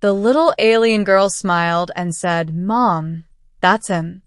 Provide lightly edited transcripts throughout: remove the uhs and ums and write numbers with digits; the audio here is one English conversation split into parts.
The little alien girl smiled and said, "Mom, that's him."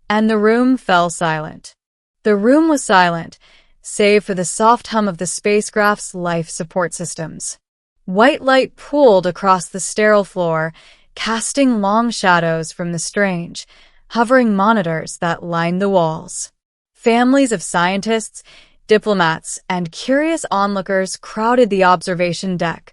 And the room fell silent. The room was silent, save for the soft hum of the spacecraft's life support systems. White light pooled across the sterile floor, casting long shadows from the strange, hovering monitors that lined the walls. Families of scientists, diplomats, and curious onlookers crowded the observation deck,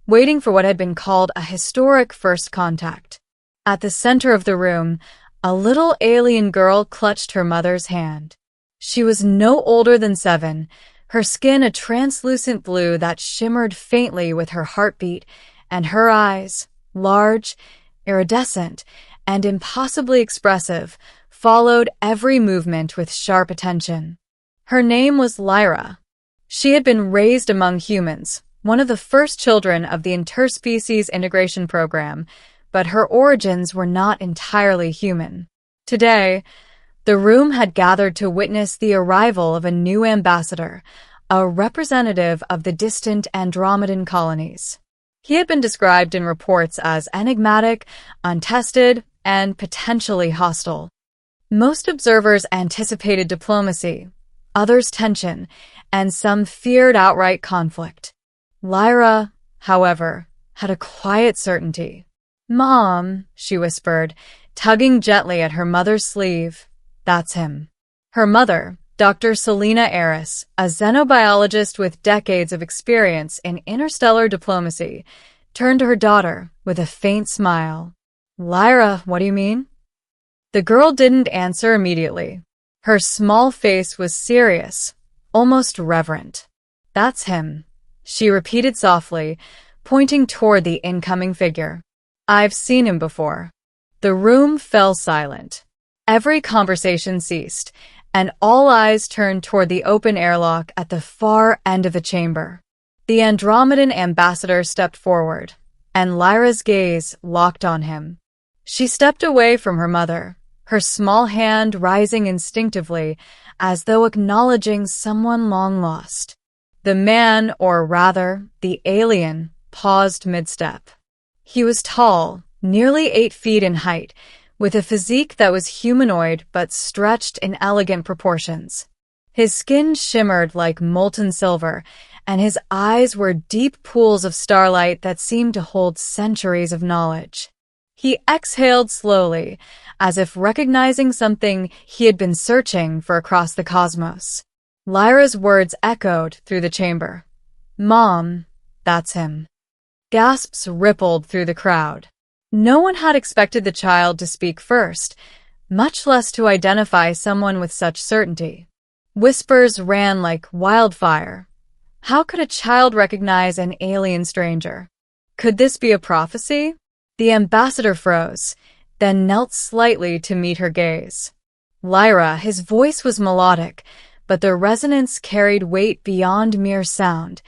waiting for what had been called a historic first contact. At the center of the room, a little alien girl clutched her mother's hand. She was no older than 7, her skin a translucent blue that shimmered faintly with her heartbeat, and her eyes, large, iridescent, and impossibly expressive, followed every movement with sharp attention. Her name was Lyra. She had been raised among humans, one of the first children of the Interspecies Integration Program, but her origins were not entirely human. Today, the room had gathered to witness the arrival of a new ambassador, a representative of the distant Andromedan colonies. He had been described in reports as enigmatic, untested, and potentially hostile. Most observers anticipated diplomacy, others tension, and some feared outright conflict. Lyra, however, had a quiet certainty. "Mom," she whispered, tugging gently at her mother's sleeve, "that's him." Her mother, Dr. Selena Aris, a xenobiologist with decades of experience in interstellar diplomacy, turned to her daughter with a faint smile. "Lyra, what do you mean?" The girl didn't answer immediately. Her small face was serious, almost reverent. "That's him," she repeated softly, pointing toward the incoming figure. "I've seen him before." The room fell silent. Every conversation ceased, and all eyes turned toward the open airlock at the far end of the chamber. The Andromedan ambassador stepped forward, and Lyra's gaze locked on him. She stepped away from her mother, her small hand rising instinctively as though acknowledging someone long lost. The man, or rather, the alien, paused mid-step. He was tall, nearly 8 feet in height, with a physique that was humanoid but stretched in elegant proportions. His skin shimmered like molten silver, and his eyes were deep pools of starlight that seemed to hold centuries of knowledge. He exhaled slowly, as if recognizing something he had been searching for across the cosmos. Lyra's words echoed through the chamber. "Mom, that's him." Gasps rippled through the crowd. No one had expected the child to speak first, much less to identify someone with such certainty. Whispers ran like wildfire. How could a child recognize an alien stranger? Could this be a prophecy? The ambassador froze, then knelt slightly to meet her gaze. Lyra, his voice was melodic, but the resonance carried weight beyond mere sound.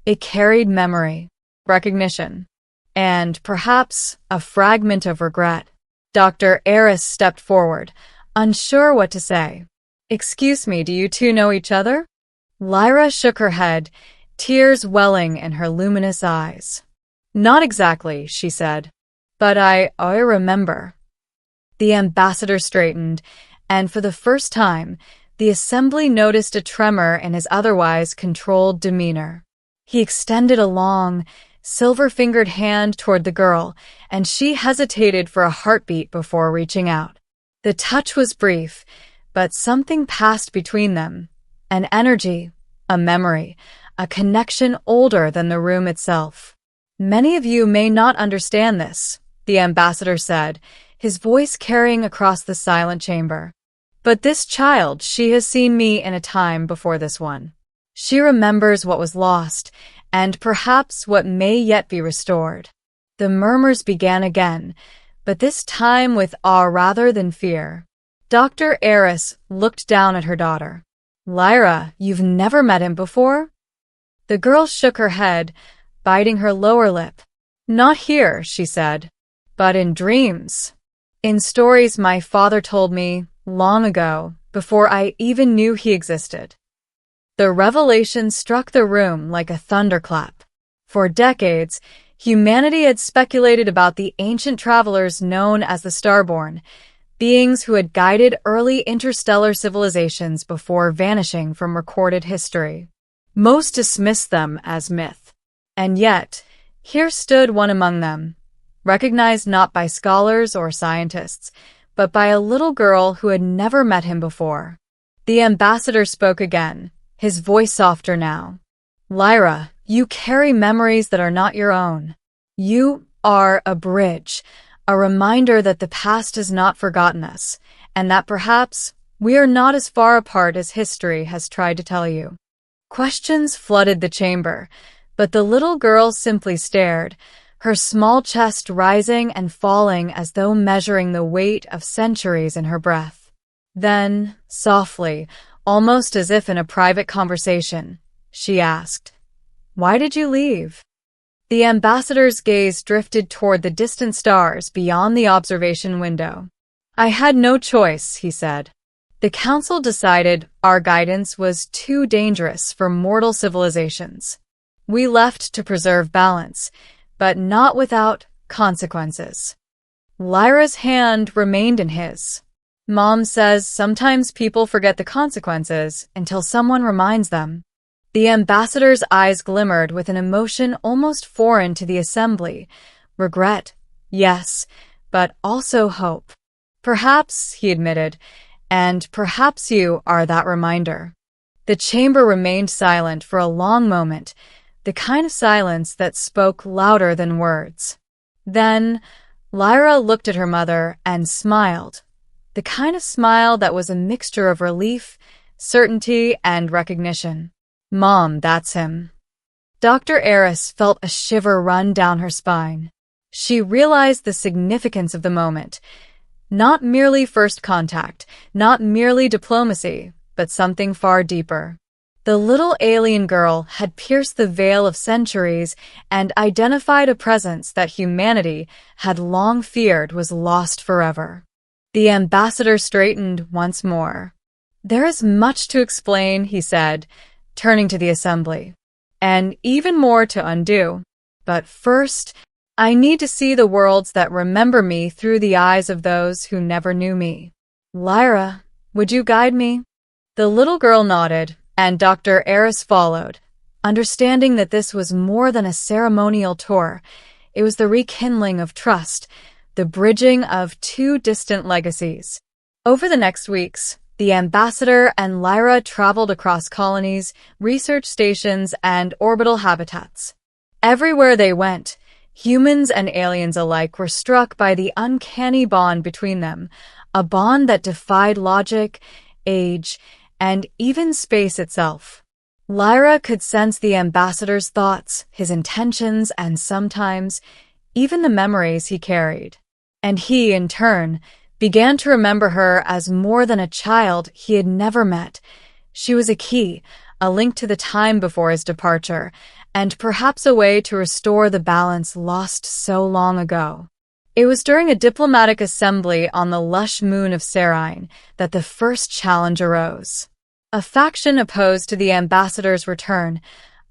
It carried memory, recognition, and perhaps a fragment of regret. Dr. Aris stepped forward, unsure what to say. "Excuse me, do you two know each other?" Lyra shook her head, tears welling in her luminous eyes. "Not exactly," she said, "but I remember." The ambassador straightened, and for the first time, the assembly noticed a tremor in his otherwise controlled demeanor. He extended a long, silver-fingered hand toward the girl, and she hesitated for a heartbeat before reaching out. The touch was brief, but something passed between them. An energy, a memory, a connection older than the room itself. "Many of you may not understand this," the ambassador said, his voice carrying across the silent chamber. "But this child, she has seen me in a time before this one. She remembers what was lost, and perhaps what may yet be restored." The murmurs began again, but this time with awe rather than fear. Dr. Aris looked down at her daughter. "Lyra, you've never met him before?" The girl shook her head, biting her lower lip. "Not here," she said, "but in dreams. In stories my father told me long ago, before I even knew he existed." The revelation struck the room like a thunderclap. For decades, Humanity had speculated about the ancient travelers known as the Starborn, beings who had guided early interstellar civilizations before vanishing from recorded history. Most dismissed them as myth. And yet, here stood one among them, recognized not by scholars or scientists, but by a little girl who had never met him before. The ambassador spoke again, his voice softer now. Lyra, you carry memories that are not your own. You are a bridge, a reminder that the past has not forgotten us, and that perhaps we are not as far apart as history has tried to tell you. Questions flooded the chamber, but the little girl simply stared, her small chest rising and falling as though measuring the weight of centuries in her breath. Then, softly, almost as if in a private conversation, she asked, "Why did you leave?" The ambassador's gaze drifted toward the distant stars beyond the observation window. "I had no choice," he said. "The council decided our guidance was too dangerous for mortal civilizations. We left to preserve balance, but not without consequences." Lyra's hand remained in his. "Mom says sometimes people forget the consequences until someone reminds them." The ambassador's eyes glimmered with an emotion almost foreign to the assembly. Regret, yes, but also hope. "Perhaps," he admitted, "and perhaps you are that reminder." The chamber remained silent for a long moment, the kind of silence that spoke louder than words. Then, Lyra looked at her mother and smiled, the kind of smile that was a mixture of relief, certainty, and recognition. "Mom, that's him." Dr. Eris felt a shiver run down her spine. She realized the significance of the moment. Not merely first contact, not merely diplomacy, but something far deeper. The little alien girl had pierced the veil of centuries and identified a presence that humanity had long feared was lost forever. The ambassador straightened once more. "There is much to explain," he said, turning to the assembly, "and even more to undo. But first, I need to see the worlds that remember me through the eyes of those who never knew me. Lyra, would you guide me?" The little girl nodded, and Dr. Eris followed, understanding that this was more than a ceremonial tour. It was the rekindling of trust, the bridging of two distant legacies. Over the next weeks, the ambassador and Lyra traveled across colonies, research stations, and orbital habitats. Everywhere they went, humans and aliens alike were struck by the uncanny bond between them, a bond that defied logic, age, and even space itself. Lyra could sense the ambassador's thoughts, his intentions, and sometimes even the memories he carried. And he, in turn, began to remember her as more than a child he had never met. She was a key, a link to the time before his departure, and perhaps a way to restore the balance lost so long ago. It was during a diplomatic assembly on the lush moon of Serine that the first challenge arose. A faction opposed to the ambassador's return,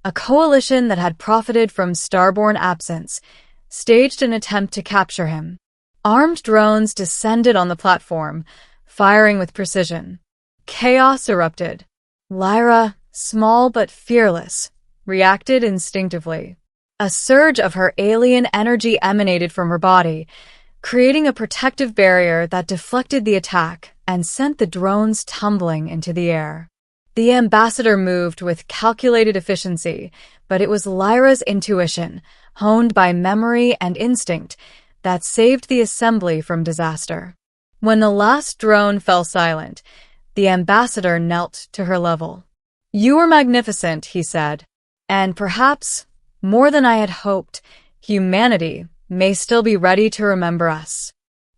a coalition that had profited from Starborn absence, staged an attempt to capture him. Armed drones descended on the platform, firing with precision. Chaos erupted. Lyra, small but fearless, reacted instinctively. A surge of her alien energy emanated from her body, creating a protective barrier that deflected the attack and sent the drones tumbling into the air. The ambassador moved with calculated efficiency, but it was Lyra's intuition, honed by memory and instinct, that saved the assembly from disaster. When the last drone fell silent, the ambassador knelt to her level. "You are magnificent," he said, "and perhaps, more than I had hoped, humanity may still be ready to remember us."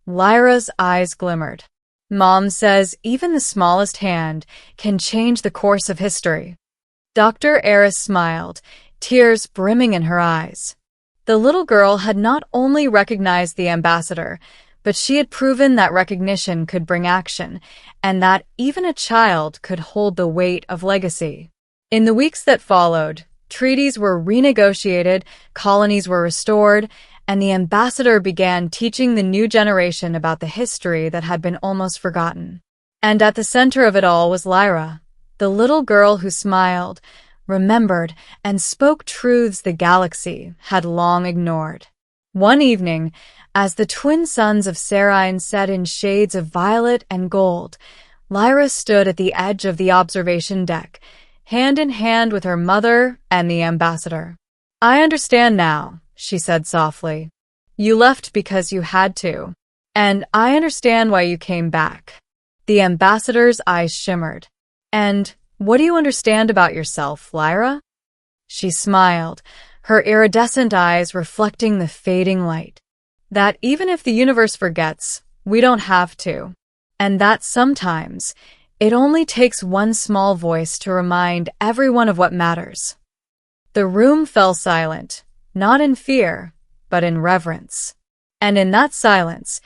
Lyra's eyes glimmered. "Mom says even the smallest hand can change the course of history." Dr. Eris smiled, tears brimming in her eyes. The little girl had not only recognized the ambassador, but she had proven that recognition could bring action, and that even a child could hold the weight of legacy. In the weeks that followed, Treaties were renegotiated, colonies were restored, and the ambassador began teaching the new generation about the history that had been almost forgotten. And at the center of it all was Lyra, the little girl who smiled, remembered, and spoke truths the galaxy had long ignored. One evening, as the twin suns of Serine set in shades of violet and gold, Lyra stood at the edge of the observation deck, hand in hand with her mother and the ambassador. "I understand now," she said softly. "You left because you had to, and I understand why you came back." The ambassador's eyes shimmered. "And what do you understand about yourself, Lyra?" She smiled, her iridescent eyes reflecting the fading light. "That even if the universe forgets, we don't have to. And that sometimes it only takes one small voice to remind everyone of what matters." The room fell silent, not in fear, but in reverence. And in that silence,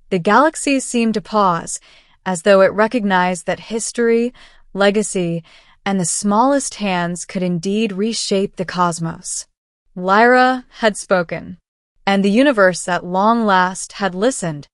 the galaxy seemed to pause, as though it recognized that history, legacy, and the smallest hands could indeed reshape the cosmos. Lyra had spoken, and the universe at long last had listened.